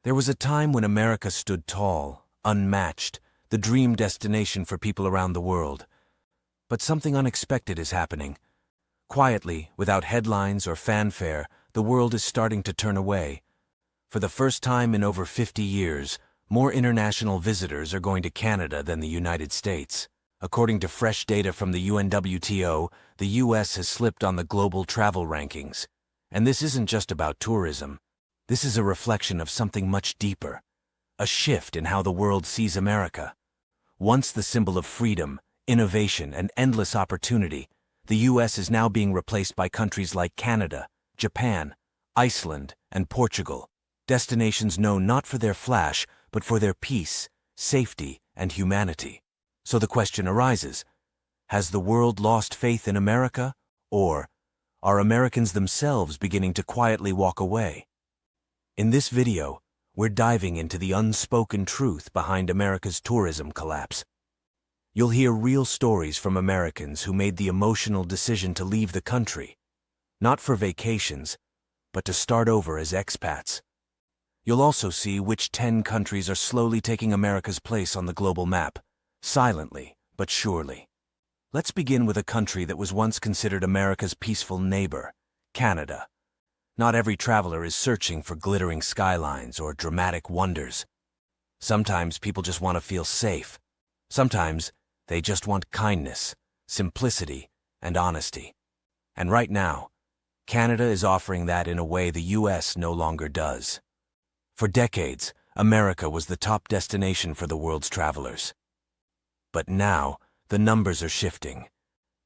There was a time when America stood tall, unmatched, the dream destination for people around the world. But something unexpected is happening. Quietly, without headlines or fanfare, the world is starting to turn away. For the first time in over 50 years, more international visitors are going to Canada than the United States. According to fresh data from the UNWTO, the U.S. has slipped on the global travel rankings. And this isn't just about tourism. This is a reflection of something much deeper. A shift in how the world sees America. Once the symbol of freedom, innovation, and endless opportunity, the U.S. is now being replaced by countries like Canada, Japan, Iceland, and Portugal. Destinations known not for their flash, but for their peace, safety, and humanity. So the question arises, has the world lost faith in America? Or are Americans themselves beginning to quietly walk away? In this video, we're diving into the unspoken truth behind America's tourism collapse. You'll hear real stories from Americans who made the emotional decision to leave the country, not for vacations, but to start over as expats. You'll also see which 10 countries are slowly taking America's place on the global map, silently but surely. Let's begin with a country that was once considered America's peaceful neighbor, Canada. Not every traveler is searching for glittering skylines or dramatic wonders. Sometimes people just want to feel safe. Sometimes they just want kindness, simplicity, and honesty. And right now, Canada is offering that in a way the U.S. no longer does. For decades, America was the top destination for the world's travelers. But now, the numbers are shifting.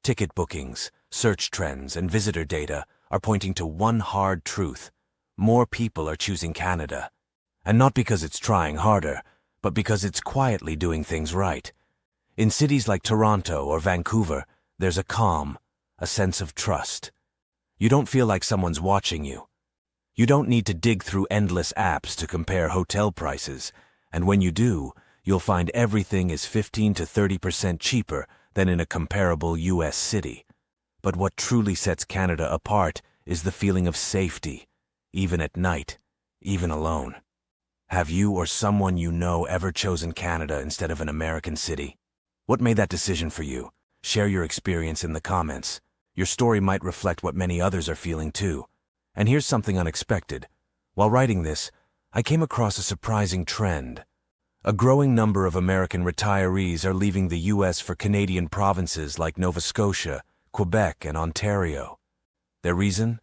Ticket bookings, search trends, and visitor data are pointing to one hard truth. More people are choosing Canada. And not because it's trying harder, but because it's quietly doing things right. In cities like Toronto or Vancouver, there's a calm, a sense of trust. You don't feel like someone's watching you. You don't need to dig through endless apps to compare hotel prices, and when you do, you'll find everything is 15 to 30% cheaper than in a comparable U.S. city. But what truly sets Canada apart is the feeling of safety, even at night, even alone. Have you or someone you know ever chosen Canada instead of an American city? What made that decision for you? Share your experience in the comments. Your story might reflect what many others are feeling too. And here's something unexpected. While writing this, I came across a surprising trend. A growing number of American retirees are leaving the U.S. for Canadian provinces like Nova Scotia, Quebec, and Ontario. Their reason?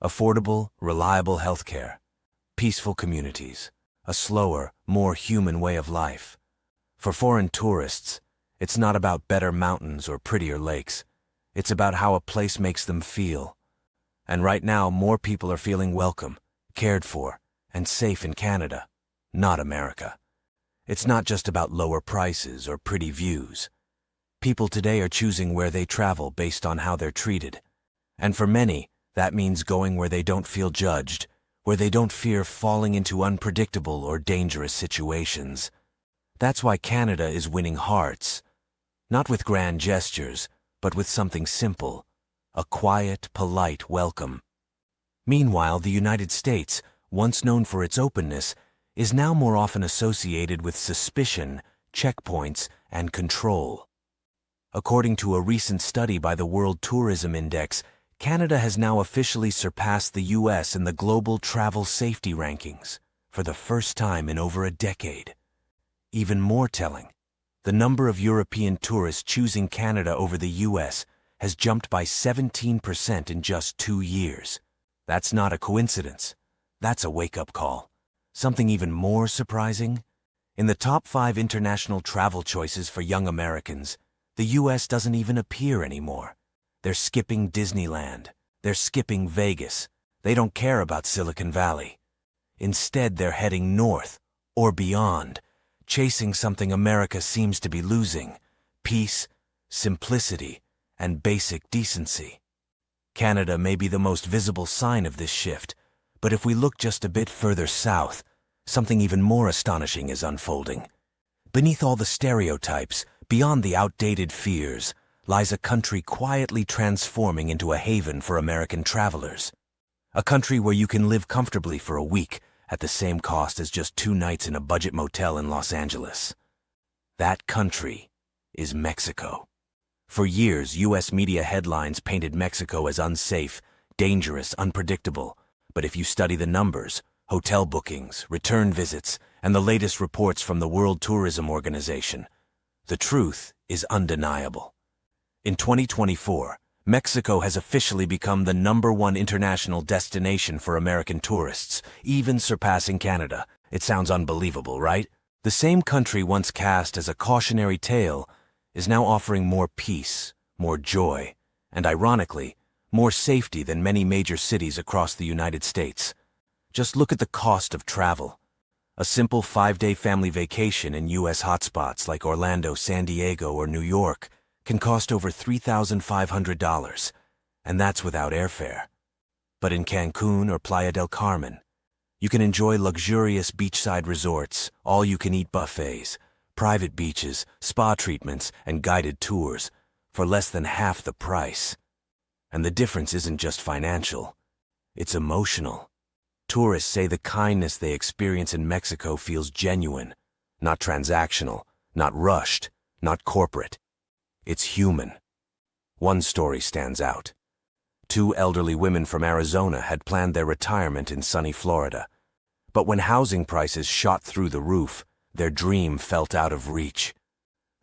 Affordable, reliable healthcare, peaceful communities, a slower, more human way of life. For foreign tourists, it's not about better mountains or prettier lakes. It's about how a place makes them feel. And right now, more people are feeling welcome, cared for, and safe in Canada, not America. It's not just about lower prices or pretty views. People today are choosing where they travel based on how they're treated. And for many, that means going where they don't feel judged, where they don't fear falling into unpredictable or dangerous situations. That's why Canada is winning hearts. Not with grand gestures, but with something simple. A quiet, polite welcome. Meanwhile, the United States, once known for its openness, is now more often associated with suspicion, checkpoints, and control. According to a recent study by the World Tourism Index, Canada has now officially surpassed the U.S. in the global travel safety rankings for the first time in over a decade. Even more telling, the number of European tourists choosing Canada over the U.S. has jumped by 17% in just 2 years. That's not a coincidence. That's a wake-up call. Something even more surprising? In the top 5 international travel choices for young Americans, the U.S. doesn't even appear anymore. They're skipping Disneyland. They're skipping Vegas. They don't care about Silicon Valley. Instead, they're heading north, or beyond, chasing something America seems to be losing: peace, simplicity, and basic decency. Canada may be the most visible sign of this shift, but if we look just a bit further south, something even more astonishing is unfolding. Beneath all the stereotypes, beyond the outdated fears, lies a country quietly transforming into a haven for American travelers. A country where you can live comfortably for a week at the same cost as just 2 nights in a budget motel in Los Angeles. That country is Mexico. For years, U.S. media headlines painted Mexico as unsafe, dangerous, unpredictable. But if you study the numbers, hotel bookings, return visits, and the latest reports from the World Tourism Organization, the truth is undeniable. In 2024, Mexico has officially become the #1 international destination for American tourists, even surpassing Canada. It sounds unbelievable, right? The same country once cast as a cautionary tale is now offering more peace, more joy, and ironically, more safety than many major cities across the United States. Just look at the cost of travel. A simple 5-day family vacation in U.S. hotspots like Orlando, San Diego, or New York can cost over $3,500, and that's without airfare. But in Cancun or Playa del Carmen, you can enjoy luxurious beachside resorts, all-you-can-eat buffets, private beaches, spa treatments, and guided tours for less than half the price. And the difference isn't just financial, it's emotional. Tourists say the kindness they experience in Mexico feels genuine, not transactional, not rushed, not corporate. It's human. One story stands out. 2 elderly women from Arizona had planned their retirement in sunny Florida. But when housing prices shot through the roof, their dream felt out of reach.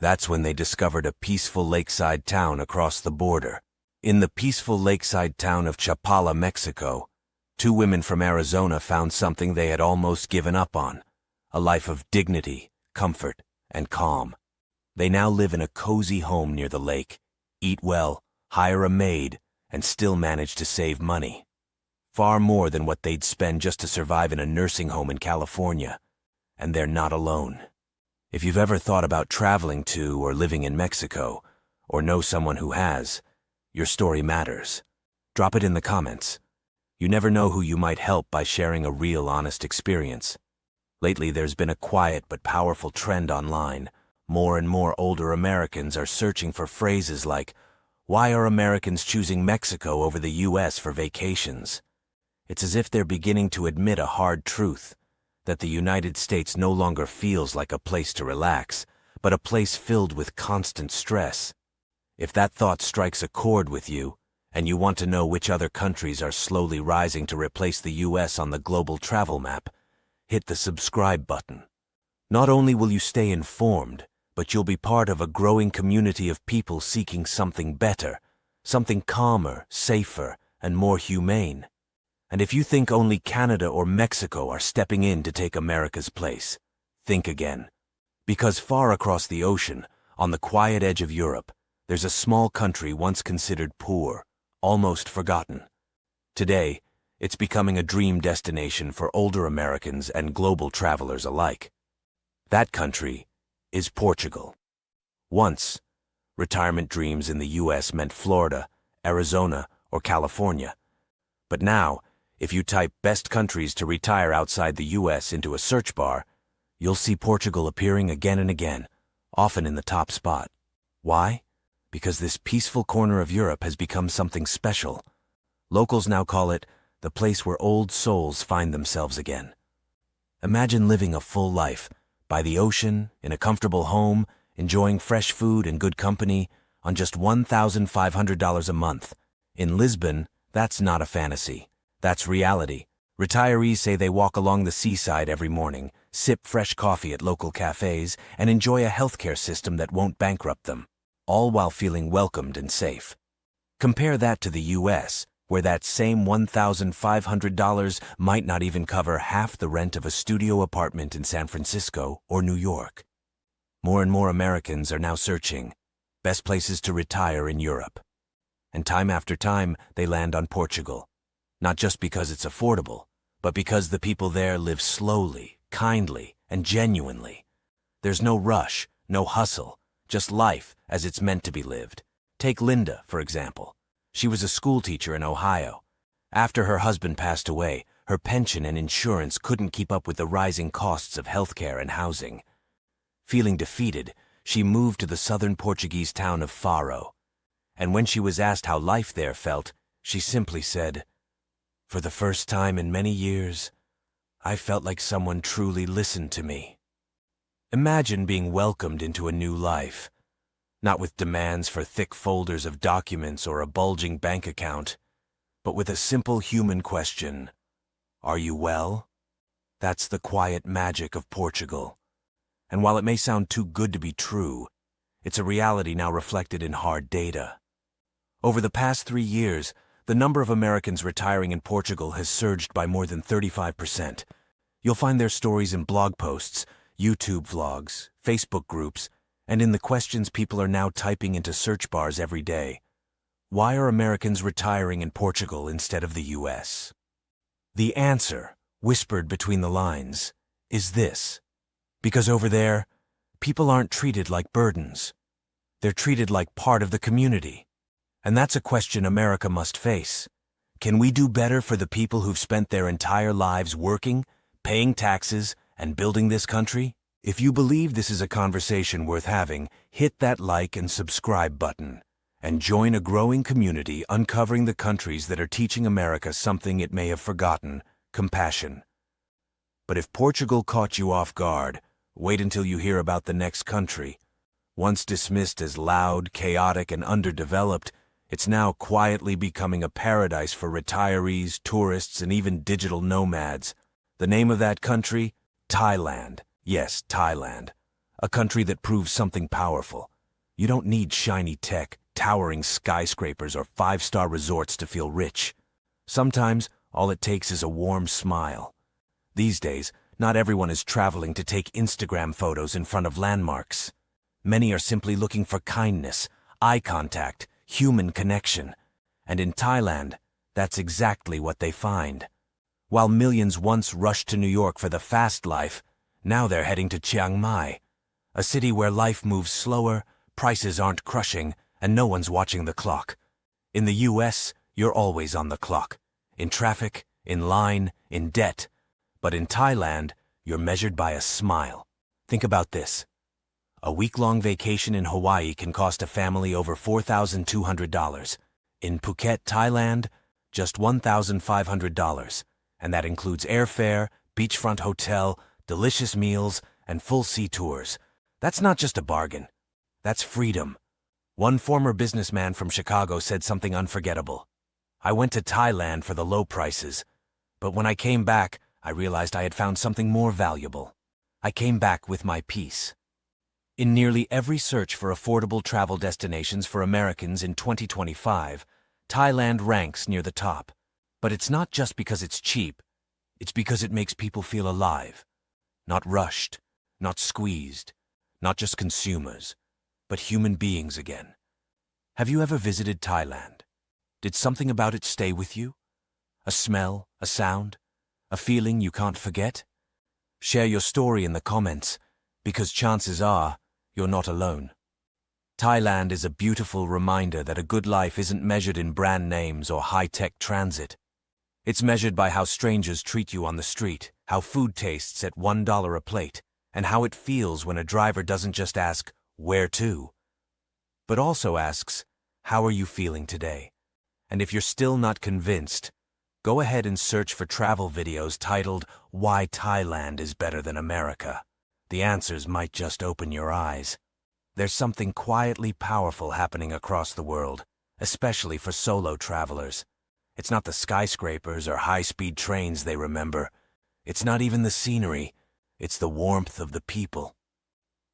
That's when they discovered a peaceful lakeside town across the border. In the peaceful lakeside town of Chapala, Mexico, 2 women from Arizona found something they had almost given up on: a life of dignity, comfort, and calm. They now live in a cozy home near the lake, eat well, hire a maid, and still manage to save money. Far more than what they'd spend just to survive in a nursing home in California. And they're not alone. If you've ever thought about traveling to or living in Mexico, or know someone who has, your story matters. Drop it in the comments. You never know who you might help by sharing a real, honest experience. Lately, there's been a quiet but powerful trend online. More and more older Americans are searching for phrases like, "Why are Americans choosing Mexico over the U.S. for vacations?" It's as if they're beginning to admit a hard truth, that the United States no longer feels like a place to relax, but a place filled with constant stress. If that thought strikes a chord with you, and you want to know which other countries are slowly rising to replace the U.S. on the global travel map, hit the subscribe button. Not only will you stay informed, but you'll be part of a growing community of people seeking something better, something calmer, safer, and more humane. And if you think only Canada or Mexico are stepping in to take America's place, think again. Because far across the ocean, on the quiet edge of Europe, there's a small country once considered poor, almost forgotten. Today, it's becoming a dream destination for older Americans and global travelers alike. That country is Portugal. Once, retirement dreams in the U.S. meant Florida, Arizona, or California. But now, if you type best countries to retire outside the U.S. into a search bar, you'll see Portugal appearing again and again, often in the top spot. Why? Because this peaceful corner of Europe has become something special. Locals now call it the place where old souls find themselves again. Imagine living a full life, by the ocean, in a comfortable home, enjoying fresh food and good company, on just $1,500 a month. In Lisbon, that's not a fantasy. That's reality. Retirees say they walk along the seaside every morning, sip fresh coffee at local cafes, and enjoy a healthcare system that won't bankrupt them, all while feeling welcomed and safe. Compare that to the U.S., where that same $1,500 might not even cover half the rent of a studio apartment in San Francisco or New York. More and more Americans are now searching best places to retire in Europe. And time after time, they land on Portugal. Not just because it's affordable, but because the people there live slowly, kindly, and genuinely. There's no rush, no hustle, just life as it's meant to be lived. Take Linda, for example. She was a school teacher in Ohio. After her husband passed away, her pension and insurance couldn't keep up with the rising costs of healthcare and housing. Feeling defeated, she moved to the southern Portuguese town of Faro. And when she was asked how life there felt, she simply said, "For the first time in many years, I felt like someone truly listened to me. Imagine being welcomed into a new life, not with demands for thick folders of documents or a bulging bank account, but with a simple human question: are you well? That's the quiet magic of Portugal. And while it may sound too good to be true, it's a reality now reflected in hard data. Over the past 3 years, the number of Americans retiring in Portugal has surged by more than 35%. You'll find their stories in blog posts, YouTube vlogs, Facebook groups, and in the questions people are now typing into search bars every day. Why are Americans retiring in Portugal instead of the US? The answer, whispered between the lines, is this: because over there, people aren't treated like burdens. They're treated like part of the community. And that's a question America must face. Can we do better for the people who've spent their entire lives working, paying taxes, and building this country? If you believe this is a conversation worth having, hit that like and subscribe button, and join a growing community uncovering the countries that are teaching America something it may have forgotten: compassion. But if Portugal caught you off guard, wait until you hear about the next country. Once dismissed as loud, chaotic, and underdeveloped, it's now quietly becoming a paradise for retirees, tourists, and even digital nomads. The name of that country? Thailand. Yes, Thailand. A country that proves something powerful. You don't need shiny tech, towering skyscrapers, or 5-star resorts to feel rich. Sometimes, all it takes is a warm smile. These days, not everyone is traveling to take Instagram photos in front of landmarks. Many are simply looking for kindness, eye contact, human connection. And in Thailand, that's exactly what they find. While millions once rushed to New York for the fast life, now they're heading to Chiang Mai, a city where life moves slower, prices aren't crushing, and no one's watching the clock. In the US, you're always on the clock. In traffic, in line, in debt. But in Thailand, you're measured by a smile. Think about this. A week-long vacation in Hawaii can cost a family over $4,200. In Phuket, Thailand, just $1,500. And that includes airfare, beachfront hotel, delicious meals, and full sea tours. That's not just a bargain. That's freedom. One former businessman from Chicago said something unforgettable. I went to Thailand for the low prices, but when I came back, I realized I had found something more valuable. I came back with my peace. In nearly every search for affordable travel destinations for Americans in 2025, Thailand ranks near the top. But it's not just because it's cheap, it's because it makes people feel alive. Not rushed, not squeezed, not just consumers, but human beings again. Have you ever visited Thailand? Did something about it stay with you? A smell, a sound, a feeling you can't forget? Share your story in the comments, because chances are you're not alone. Thailand is a beautiful reminder that a good life isn't measured in brand names or high-tech transit. It's measured by how strangers treat you on the street, how food tastes at $1 a plate, and how it feels when a driver doesn't just ask, "Where to?" but also asks, "How are you feeling today?" And if you're still not convinced, go ahead and search for travel videos titled, "Why Thailand is Better Than America." The answers might just open your eyes. There's something quietly powerful happening across the world, especially for solo travelers. It's not the skyscrapers or high-speed trains they remember. It's not even the scenery. It's the warmth of the people.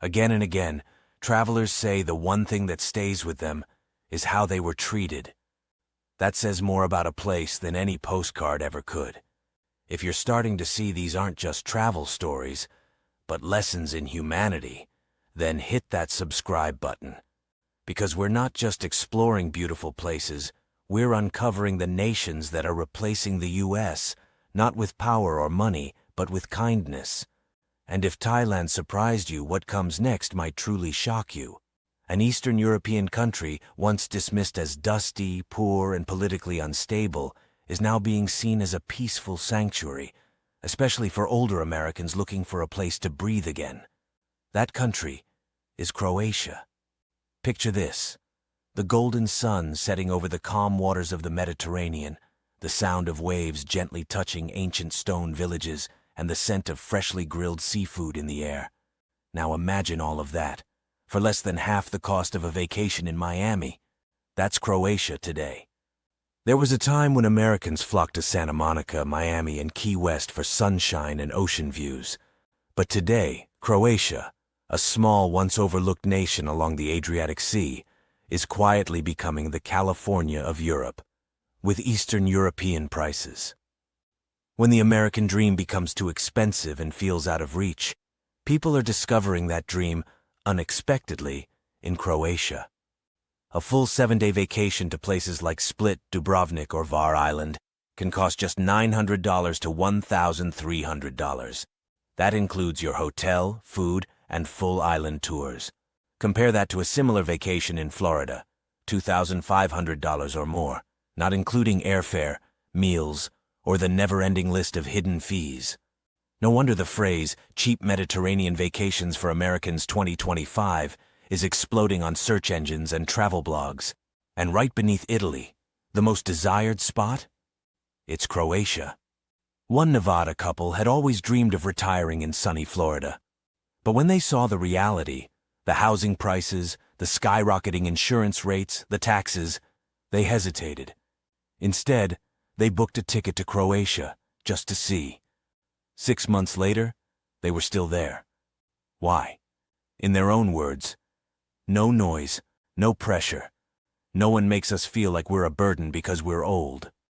Again and again, travelers say the one thing that stays with them is how they were treated. That says more about a place than any postcard ever could. If you're starting to see these aren't just travel stories, but lessons in humanity, then hit that subscribe button. Because we're not just exploring beautiful places, we're uncovering the nations that are replacing the US, not with power or money, but with kindness. And if Thailand surprised you, what comes next might truly shock you. An Eastern European country, once dismissed as dusty, poor, and politically unstable, is now being seen as a peaceful sanctuary, especially for older Americans looking for a place to breathe again. That country is Croatia. Picture this: the golden sun setting over the calm waters of the Mediterranean, the sound of waves gently touching ancient stone villages, and the scent of freshly grilled seafood in the air. Now imagine all of that, for less than half the cost of a vacation in Miami. That's Croatia today. There was a time when Americans flocked to Santa Monica, Miami, and Key West for sunshine and ocean views. But today, Croatia, a small, once overlooked nation along the Adriatic Sea, is quietly becoming the California of Europe, with Eastern European prices. When the American dream becomes too expensive and feels out of reach, people are discovering that dream, unexpectedly, in Croatia. A full 7-day vacation to places like Split, Dubrovnik, or Var Island can cost just $900 to $1,300. That includes your hotel, food, and full island tours. Compare that to a similar vacation in Florida, $2,500 or more, not including airfare, meals, or the never-ending list of hidden fees. No wonder the phrase, cheap Mediterranean vacations for Americans 2025, is exploding on search engines and travel blogs. And right beneath Italy, the most desired spot? It's Croatia. One Nevada couple had always dreamed of retiring in sunny Florida. But when they saw the reality, the housing prices, the skyrocketing insurance rates, the taxes, they hesitated. Instead, they booked a ticket to Croatia just to see. 6 months later, they were still there. Why? In their own words, no noise, no pressure. No one makes us feel like we're a burden because we're old.